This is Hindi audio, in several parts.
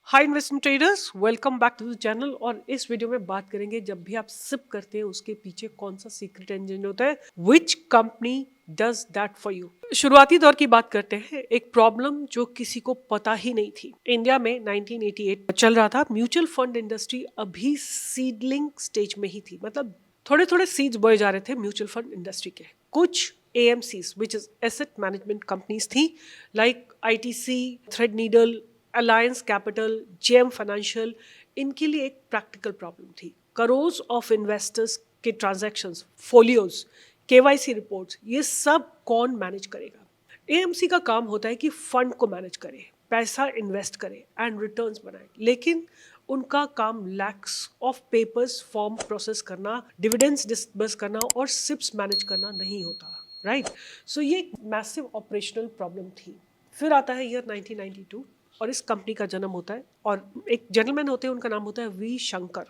Hi investment traders, welcome back to the channel. और इस वीडियो में बात करेंगे जब भी आप सिप करते हैं उसके पीछे कौन सा सीक्रेट इंजन होता है, which company does that for you. शुरुआती दौर की बात करते हैं। एक प्रॉब्लम जो किसी को पता ही नहीं थी। इंडिया में 1988 चल रहा था। म्यूचुअल फंड इंडस्ट्री अभी सीडलिंग स्टेज में ही थी, मतलब थोड़े थोड़े सीड्स बोए जा रहे थे म्यूचुअल फंड इंडस्ट्री के। कुछ AMCs which is asset management companies थी, like ITC, Threadneedle, Alliance Capital, JM financial. इनके लिए एक प्रैक्टिकल प्रॉब्लम थी। करोड़ ऑफ इन्वेस्टर्स के ट्रांजैक्शंस, फोलियोज, KYC रिपोर्ट्स, ये सब कौन मैनेज करेगा। AMC का काम होता है कि फंड को मैनेज करे, पैसा इन्वेस्ट करे एंड रिटर्न्स बनाए, लेकिन उनका काम lakhs of papers form process करना, डिविडेंड्स डिस्बर्स करना और सिप्स मैनेज करना नहीं होता, राइट। सो ये एक मैसिव ऑपरेशनल प्रॉब्लम थी। फिर आता है ईयर 1992 और इस कंपनी का जन्म होता है। और एक जेंटलमैन होते हैं, उनका नाम होता है V शंकर,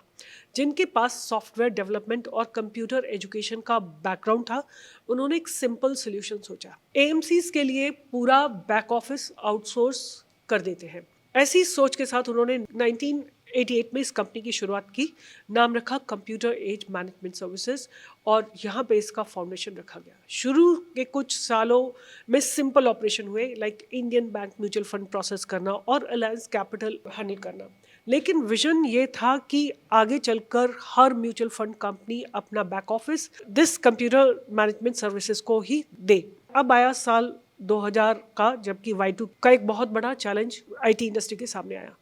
जिनके पास सॉफ्टवेयर डेवलपमेंट और कंप्यूटर एजुकेशन का बैकग्राउंड था। उन्होंने एक सिंपल सोल्यूशन सोचा। AMCs के लिए पूरा बैक ऑफिस आउटसोर्स कर देते हैं। ऐसी सोच के साथ उन्होंने 1988 में इस कंपनी की शुरुआत की। नाम रखा कंप्यूटर एज मैनेजमेंट सर्विसेज, और यहाँ पे इसका फाउंडेशन रखा गया। शुरू के कुछ सालों में सिंपल ऑपरेशन हुए, like Indian bank mutual fund process करना और अलायंस कैपिटल हैंडल करना। लेकिन विजन ये था कि आगे चलकर हर म्यूचुअल फंड कंपनी अपना back office this computer management services को ही दे। अब आया साल 2000 का, जबकि Y2 का एक बहुत बड़ा चैलेंज IT इंडस्ट्री के सामने आया।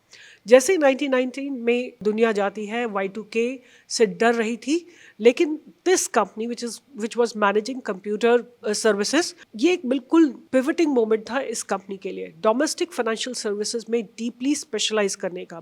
जैसे ही 1919 में दुनिया जाती है, Y2K से डर रही थी, लेकिन this company which was managing computer services, ये एक बिल्कुल पिवटिंग मोमेंट था इस कंपनी के लिए, डोमेस्टिक फाइनेंशियल सर्विसेज में डीपली स्पेशलाइज करने का।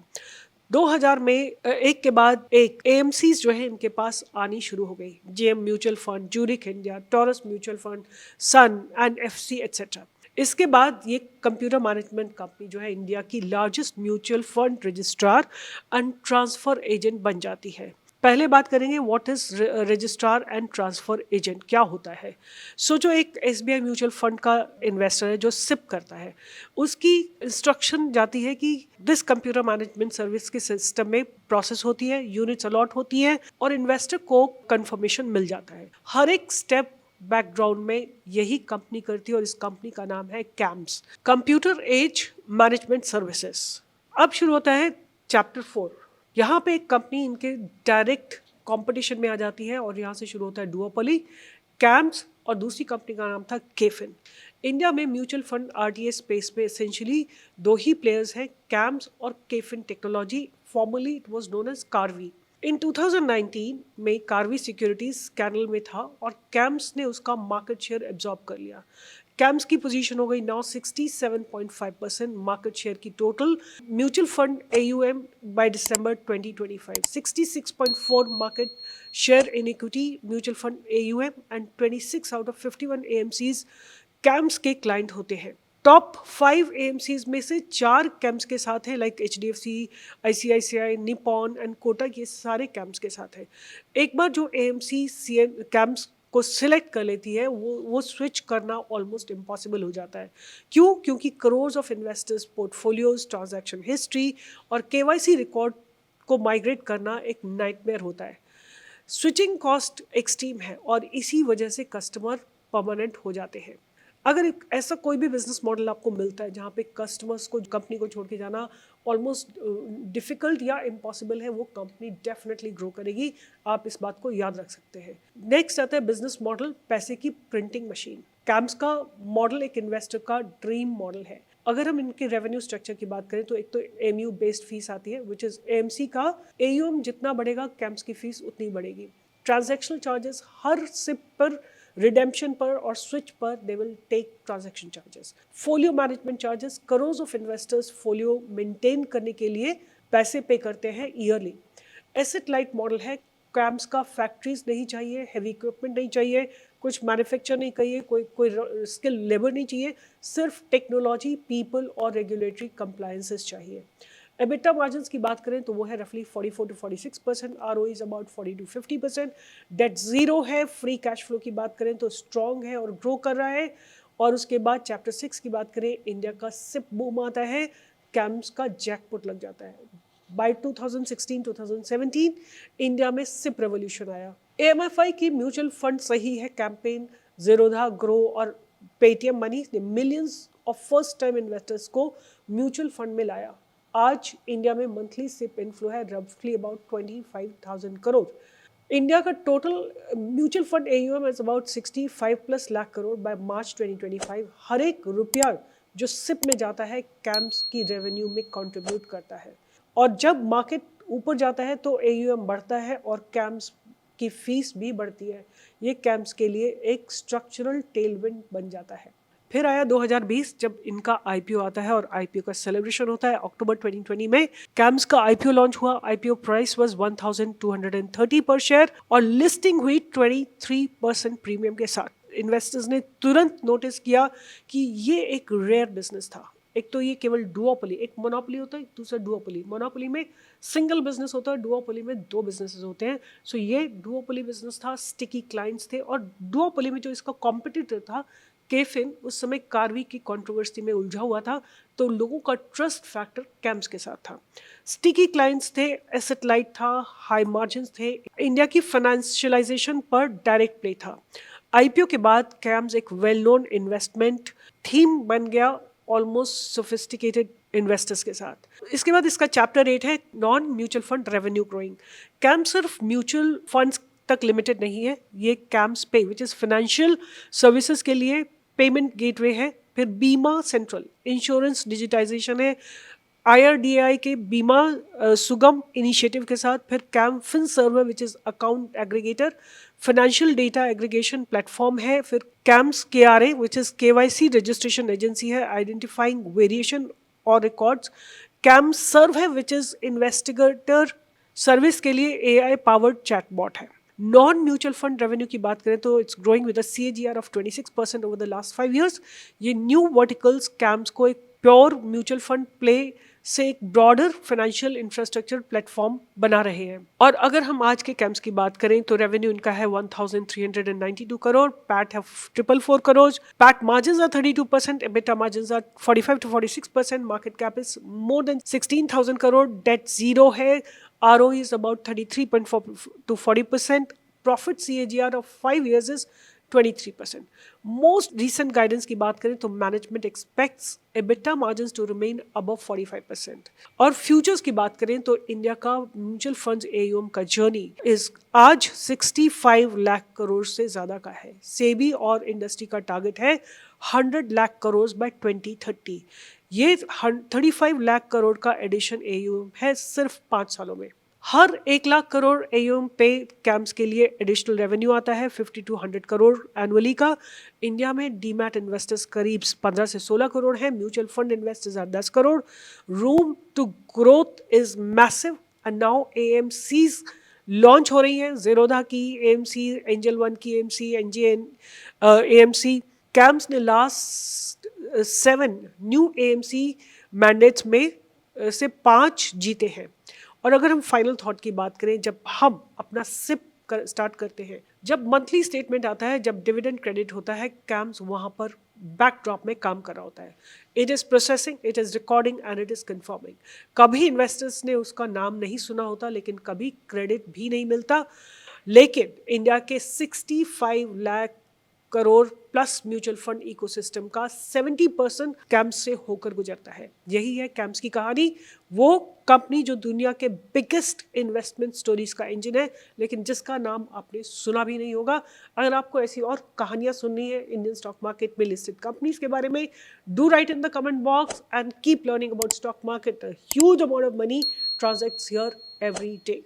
2000 में एक के बाद एक AMCs जो है इनके पास आनी शुरू हो गई। JM mutual fund, Zurich India, Taurus mutual fund, Sun and FC etcetera. इसके बाद ये कंप्यूटर मैनेजमेंट कंपनी जो है इंडिया की largest mutual fund registrar and transfer agent बन जाती है। पहले बात करेंगे what is registrar and transfer agent, क्या होता है। सो जो एक SBI म्यूचुअल फंड का इन्वेस्टर है जो सिप करता है, उसकी इंस्ट्रक्शन जाती है कि दिस कंप्यूटर मैनेजमेंट सर्विस के सिस्टम में प्रोसेस होती है, यूनिट्स अलॉट होती है और इन्वेस्टर को कंफर्मेशन मिल जाता है। हर एक स्टेप बैकग्राउंड में यही कंपनी करती है और इस कंपनी का नाम है CAMS, computer age management services. अब शुरू होता है चैप्टर 4। यहाँ पे एक कंपनी इनके डायरेक्ट कंपटीशन में आ जाती है और यहाँ से शुरू होता है डुओपोली। CAMS और दूसरी कंपनी का नाम था KFin। इंडिया में म्यूचुअल फंड RTA स्पेस में एसेंशियली दो ही प्लेयर्स हैं, CAMS और KFin technology, formerly it was known as Karvy. In 2019 में कार्वी सिक्योरिटीज स्कैंडल में था और CAMS ने उसका मार्केट शेयर एब्जॉर्ब कर लिया। CAMS की पोजीशन हो गई नाउ 67.5% मार्केट शेयर की total mutual fund AUM by December 2025। 66.4 market share in equity mutual fund AUM and 26 out of 51 AMCs CAMS के क्लाइंट होते हैं। टॉप 5 AMCs में से 4 CAMS के साथ हैं, like HDFC, ICICI, Nippon and Kotak, ये सारे CAMS के साथ हैं। एक बार जो AMC CAMS को सिलेक्ट कर लेती है, वो स्विच करना ऑलमोस्ट इम्पॉसिबल हो जाता है। क्यों? क्योंकि crores of investors portfolios, transaction history और KYC रिकॉर्ड को माइग्रेट करना एक नाइटमेयर होता है। स्विचिंग कॉस्ट एक्सट्रीम है और इसी वजह से कस्टमर परमानेंट हो जाते हैं। अगर ऐसा कोई भी बिजनेस मॉडल आपको मिलता है जहाँ पे कस्टमर्स को, कंपनी को छोड़ के जाना ऑलमोस्ट डिफिकल्ट या इम्पॉसिबल है, वो कंपनी डेफिनेटली ग्रो करेगी। आप इस बात को याद रख सकते हैं। नेक्स्ट आता है बिजनेस मॉडल, पैसे की प्रिंटिंग मशीन। CAMS का मॉडल एक इन्वेस्टर का ड्रीम मॉडल है। अगर हम इनके रेवेन्यू स्ट्रक्चर की बात करें तो एक तो AMU बेस्ड फीस आती है, विच इज AMC का AUM जितना बढ़ेगा CAMS की फीस उतनी बढ़ेगी। ट्रांजैक्शनल चार्जेस हर सिप पर, रिडेम्पशन पर और स्विच पर they will take transaction charges. Folio management charges, crores of investors folio maintain करने के लिए पैसे पे करते हैं ईयरली। एसेट लाइट मॉडल है। CAMS का फैक्ट्रीज नहीं चाहिए, हैवी इक्विपमेंट नहीं चाहिए, कुछ मैन्युफैक्चर नहीं चाहिए, कोई स्किल लेबर नहीं चाहिए, सिर्फ टेक्नोलॉजी, पीपल और रेगुलेटरी कंप्लायंसेस चाहिए। EBITDA मार्जिन्स की बात करें तो वो है रफली 44 to 46%, ROE is about 40 to 50%, debt zero है। फ्री कैश फ्लो की बात करें तो स्ट्रॉन्ग है और ग्रो कर रहा है। और उसके बाद चैप्टर 6 की बात करें, इंडिया का सिप बूम आता है। कैम्स का जैकपॉट लग जाता है। बाय 2016-2017 इंडिया में सिप रेवोल्यूशन आया। एएमएफआई की म्यूचुअल फंड सही है कैंपेन, ज़ीरोधा, ग्रो और पेटीएम मनी ने millions of first time investors को म्यूचुअल फंड में लाया। आज इंडिया में मंथली सिप इनफ्लो है रफली अबाउट 25,000 करोड़। इंडिया का total mutual fund AUM is about 65 plus lakh crore by March 2025। हर एक रुपया जो सिप में जाता है कैम्स की रेवेन्यू में कंट्रीब्यूट करता है, और जब मार्केट ऊपर जाता है तो एयूएम बढ़ता है और कैम्स की फीस भी बढ़ती है। ये कैम्स के लिए एक स्ट्रक्चरल टेलविंड बन जाता है। फिर आया 2020 जब इनका आईपीओ आता है और आईपीओ का सेलिब्रेशन होता है। अक्टूबर 2020 में कैम्स का आईपीओ लॉन्च हुआ। आईपीओ प्राइस वाज 1230 पर शेयर और लिस्टिंग हुई 23% प्रीमियम के साथ। इन्वेस्टर्स ने तुरंत नोटिस किया कि ये एक रेयर बिजनेस था। एक तो ये केवल डुओपोली, एक मोनोपोली होता है, दूसरा डुओपोली। मोनोपोली में सिंगल बिजनेस होता है, डुओपोली में दो बिजनेसेस होते हैं। सो ये डुओपोली बिजनेस था, स्टिकी क्लाइंट्स थे, और डुओपोली में जो इसका कॉम्पिटिटर था केफिन, उस समय कार्वी की कंट्रोवर्सी में उलझा हुआ था, तो लोगों का ट्रस्ट फैक्टर कैम्स के साथ था। स्टिकी क्लाइंट्स थे, एसेट लाइट था, हाई मार्जिन थे, इंडिया की फाइनेंशियलाइजेशन पर डायरेक्ट प्ले था। आईपीओ के बाद कैम्स एक वेल नोन इन्वेस्टमेंट थीम बन गया, ऑलमोस्ट सोफिस्टिकेटेड इन्वेस्टर्स के साथ। इसके बाद इसका चैप्टर 8 है non mutual fund revenue growing. Camp सिर्फ म्यूचुअल फंड्स तक लिमिटेड नहीं है, ये कैम्स पे विच इज़ फाइनेंशियल सर्विसेज के लिए पेमेंट गेटवे है। फिर बीमा सेंट्रल, इंश्योरेंस डिजिटाइजेशन है, आईआरडीआई के बीमा सुगम इनिशिएटिव के साथ। फिर Cam Fin server which is account aggregator, financial data aggregation platform है। फिर CAMS KRA which is KYC registration agency है, आइडेंटिफाइंग वेरिएशन और रिकॉर्ड्स। कैम सर्व है विच इज़ इन्वेस्टिगेटर सर्विस के लिए एआई पावर्ड चैटबॉट है। नॉन म्यूचुअल फंड रेवेन्यू की बात करें तो it's growing with a CAGR of 26% over the last 5 years। ये न्यू वर्टिकल्स कैम्स को एक प्योर म्यूचुअल फंड प्ले से एक ब्रॉडर फाइनेंशियल इंफ्रास्ट्रक्चर प्लेटफॉर्म बना रहे हैं। और अगर हम आज के कैम्प्स की बात करें तो रेवेन्यू इनका है 1392 करोड़, पैट है 444 crore, PAT margins are 32%, EBITDA margins are 45 to 46%, market cap is more than 16,000 crore, debt zero है, ROE is about 33.4 to 40%. Profit CAGR of 5 years is 23%. Most recent guidance की बात करें तो management expects EBITDA margins to remain above 45%. और futures की बात करें तो इंडिया का म्यूचुअल फंड्स AUM का जर्नी इस आज 65 लाख करोड़ से ज़्यादा का है। सेबी और इंडस्ट्री का टारगेट है 100 लाख करोड़ बाय 2030। ये 35 लाख करोड़ का एडिशन AUM है सिर्फ 5 सालों में। हर 1 लाख करोड़ AUM पे कैम्प्स के लिए एडिशनल रेवेन्यू आता है 50 to 100 करोड़ एनुअली का। इंडिया में डीमैट इन्वेस्टर्स करीब 15 से 16 करोड़ हैं, mutual fund investors 10 crore. Room to growth is massive and now AMCs launch हो रही हैं, ज़ीरोधा की AMC, एंजल वन की AMC, NGN AMC। कैम्प्स ने लास्ट 7 न्यू AMC मैंडेट्स में से 5 जीते हैं। और अगर हम फाइनल थॉट की बात करें, जब हम अपना सिप स्टार्ट करते हैं, जब मंथली स्टेटमेंट आता है, जब डिविडेंड क्रेडिट होता है, कैम्स वहाँ पर बैकड्रॉप में काम कर रहा होता है। It is processing, it is recording and it is confirming. कभी इन्वेस्टर्स ने उसका नाम नहीं सुना होता, लेकिन कभी क्रेडिट भी नहीं मिलता। लेकिन इंडिया के 65 lakh crore plus mutual fund ecosystem का 70% कैम्प्स से होकर गुजरता है। यही है कैम्प्स की कहानी, वो कंपनी जो दुनिया के बिगेस्ट इन्वेस्टमेंट स्टोरीज का इंजन है, लेकिन जिसका नाम आपने सुना भी नहीं होगा। अगर आपको ऐसी और कहानियां सुननी है इंडियन स्टॉक मार्केट में लिस्टेड कंपनीज के बारे में, do write in the comment box and keep learning about stock market. A huge amount of money transacts here every day.